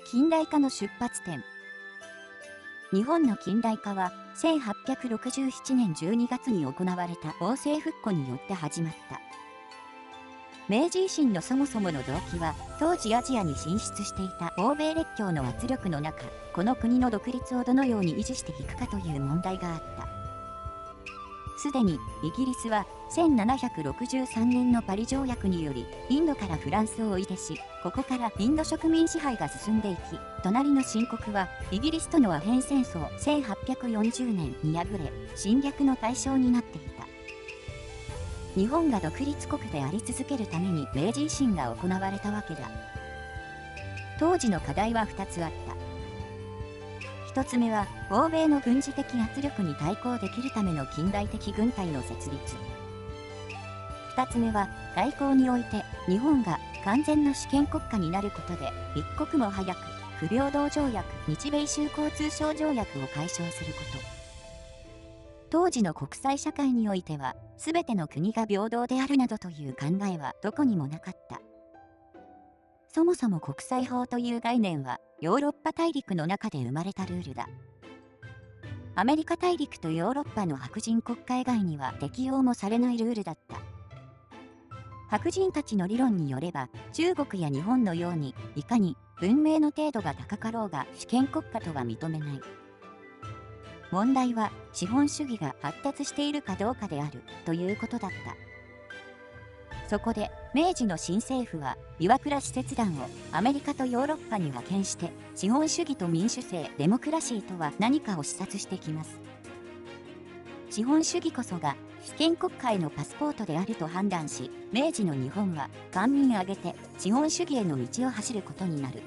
近代化の出発点。日本の近代化は1867年12月に行われた王政復古によって始まった。明治維新のそもそもの動機は、当時アジアに進出していた欧米列強の圧力の中、この国の独立をどのように維持していくかという問題があった。すでにイギリスは1763年のパリ条約によりインドからフランスを追い出し、ここからインド植民支配が進んでいき、隣の清国はイギリスとのアヘン戦争1840年に敗れ侵略の対象になっていた。日本が独立国であり続けるために明治維新が行われたわけだ。当時の課題は2つあった。1つ目は欧米の軍事的圧力に対抗できるための近代的軍隊の設立。2つ目は外交において日本が完全な主権国家になることで一刻も早く不平等条約、日米修好通商条約を解消すること。当時の国際社会においては全ての国が平等であるなどという考えはどこにもなかった。そもそも国際法という概念はヨーロッパ大陸の中で生まれたルールだ。アメリカ大陸とヨーロッパの白人国家以外には適用もされないルールだった。白人たちの理論によれば、中国や日本のようにいかに文明の程度が高かろうが主権国家とは認めない。問題は資本主義が発達しているかどうかであるということだった。そこで明治の新政府は岩倉使節団をアメリカとヨーロッパに派遣して資本主義と民主制デモクラシーとは何かを視察してきます。資本主義こそが主権国家へのパスポートであると判断し、明治の日本は官民挙げて資本主義への道を走ることになる。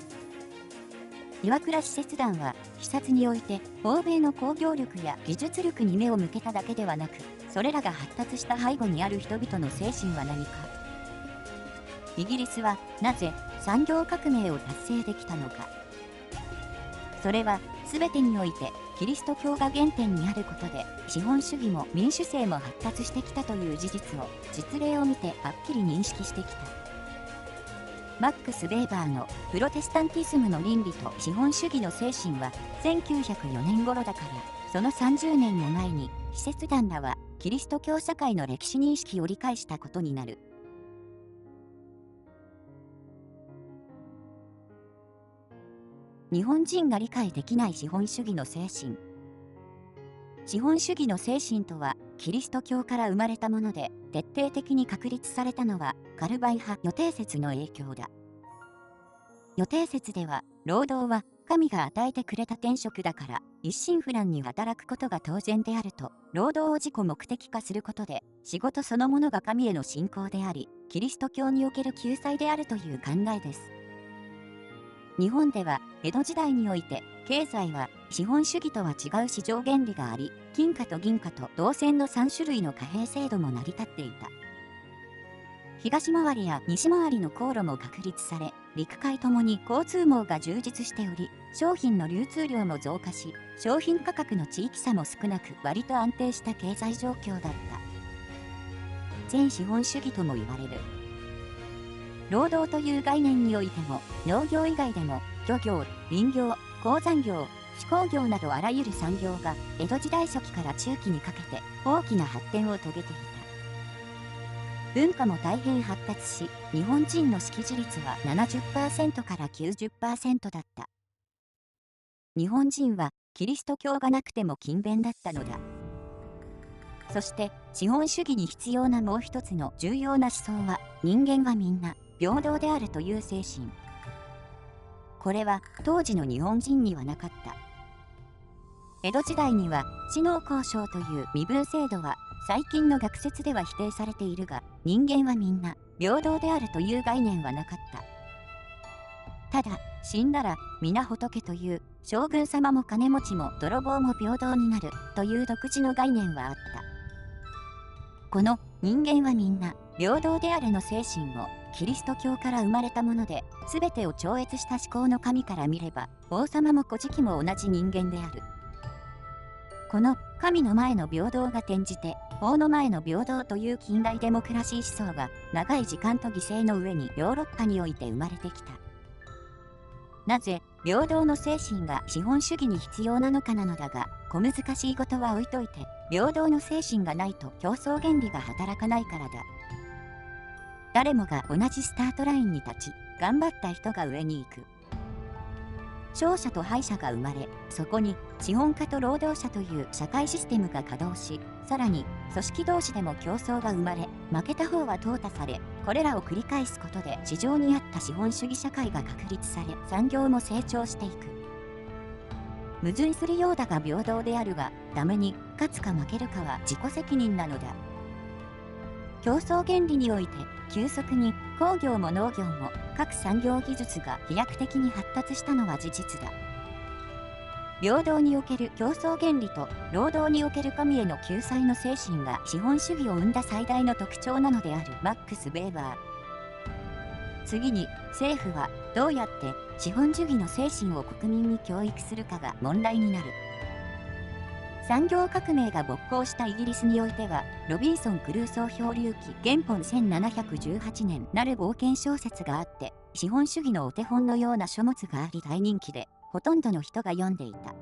岩倉使節団は視察において欧米の工業力や技術力に目を向けただけではなく、それらが発達した背後にある人々の精神は何か、イギリスはなぜ産業革命を達成できたのか。それは全てにおいてキリスト教が原点にあることで、資本主義も民主制も発達してきたという事実を実例を見てはっきり認識してきた。マックス・ベーバーのプロテスタンティズムの倫理と資本主義の精神は1904年頃だから、その30年も前に使節団らはキリスト教社会の歴史認識を理解したことになる。日本人が理解できない資本主義の精神。資本主義の精神とはキリスト教から生まれたもので、徹底的に確立されたのはカルバイ派予定説の影響だ。予定説では、労働は神が与えてくれた天職だから一心不乱に働くことが当然であると、労働を自己目的化することで仕事そのものが神への信仰であり、キリスト教における救済であるという考えです。日本では江戸時代において経済は資本主義とは違う市場原理があり、金貨と銀貨と銅銭の3種類の貨幣制度も成り立っていた。東回りや西回りの航路も確立され、陸海ともに交通網が充実しており、商品の流通量も増加し、商品価格の地域差も少なく割と安定した経済状況だった。全資本主義とも言われる。労働という概念においても、農業以外でも漁業、林業、鉱山業、手工業などあらゆる産業が江戸時代初期から中期にかけて大きな発展を遂げていた。文化も大変発達し、日本人の識字率は 70% から 90% だった。日本人はキリスト教がなくても勤勉だったのだ。そして資本主義に必要なもう一つの重要な思想は、人間はみんな平等であるという精神。これは当時の日本人にはなかった。江戸時代には知能交渉という身分制度は最近の学説では否定されているが、人間はみんな平等であるという概念はなかった。ただ、死んだら皆仏という将軍様も金持ちも泥棒も平等になるという独自の概念はあった。この人間はみんな平等であるの精神もキリスト教から生まれたもので、全てを超越した思考の神から見れば王様も古事記も同じ人間である。この神の前の平等が転じて、法の前の平等という近代デモクラシー思想が長い時間と犠牲の上にヨーロッパにおいて生まれてきた。なぜ平等の精神が資本主義に必要なのかなのだが、小難しいことは置いといて、平等の精神がないと競争原理が働かないからだ。誰もが同じスタートラインに立ち、頑張った人が上に行く。勝者と敗者が生まれ、そこに資本家と労働者という社会システムが稼働し、さらに組織同士でも競争が生まれ、負けた方は淘汰され、これらを繰り返すことで市場に合った資本主義社会が確立され、産業も成長していく。矛盾するようだが平等であるが、ダメに勝つか負けるかは自己責任なのだ。競争原理において、急速に工業も農業も各産業技術が飛躍的に発達したのは事実だ。平等における競争原理と労働における神への救済の精神が資本主義を生んだ最大の特徴なのであるマックス・ベーバー。次に、政府はどうやって資本主義の精神を国民に教育するかが問題になる。産業革命が勃興したイギリスにおいては、ロビンソン・クルーソー漂流記原本1718年なる冒険小説があって、資本主義のお手本のような書物があり大人気で、ほとんどの人が読んでいた。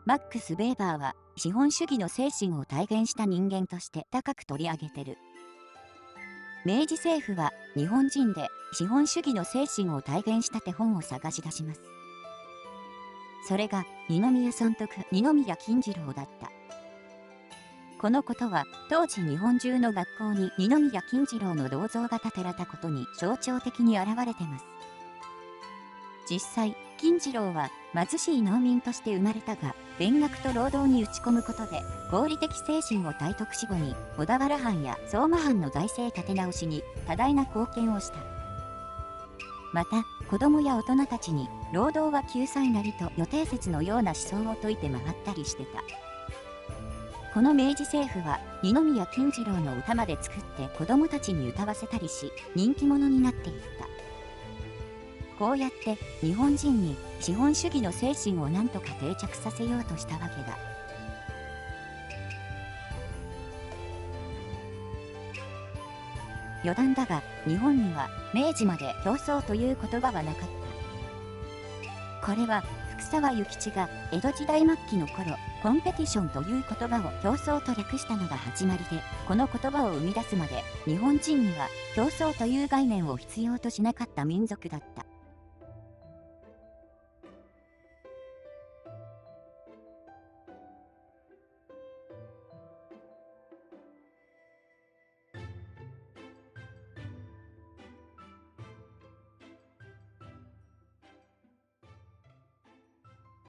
マックス・ベーバーは、資本主義の精神を体現した人間として高く取り上げてる。明治政府は、日本人で資本主義の精神を体現した手本を探し出します。それが二宮尊徳、二宮金次郎だった。このことは当時日本中の学校に二宮金次郎の銅像が建てられたことに象徴的に現れてます。実際、金次郎は貧しい農民として生まれたが、勉学と労働に打ち込むことで合理的精神を体得し後に小田原藩や相馬藩の財政立て直しに多大な貢献をした。また、子供や大人たちに、労働は救済なりと予定説のような思想を説いて回ったりしてた。この明治政府は、二宮金次郎の歌まで作って子供たちに歌わせたりし、人気者になっていった。こうやって、日本人に資本主義の精神を何とか定着させようとしたわけだ。余談だが、日本には明治まで競争という言葉はなかった。これは福沢諭吉が江戸時代末期の頃、コンペティションという言葉を競争と略したのが始まりで、この言葉を生み出すまで日本人には競争という概念を必要としなかった民族だった。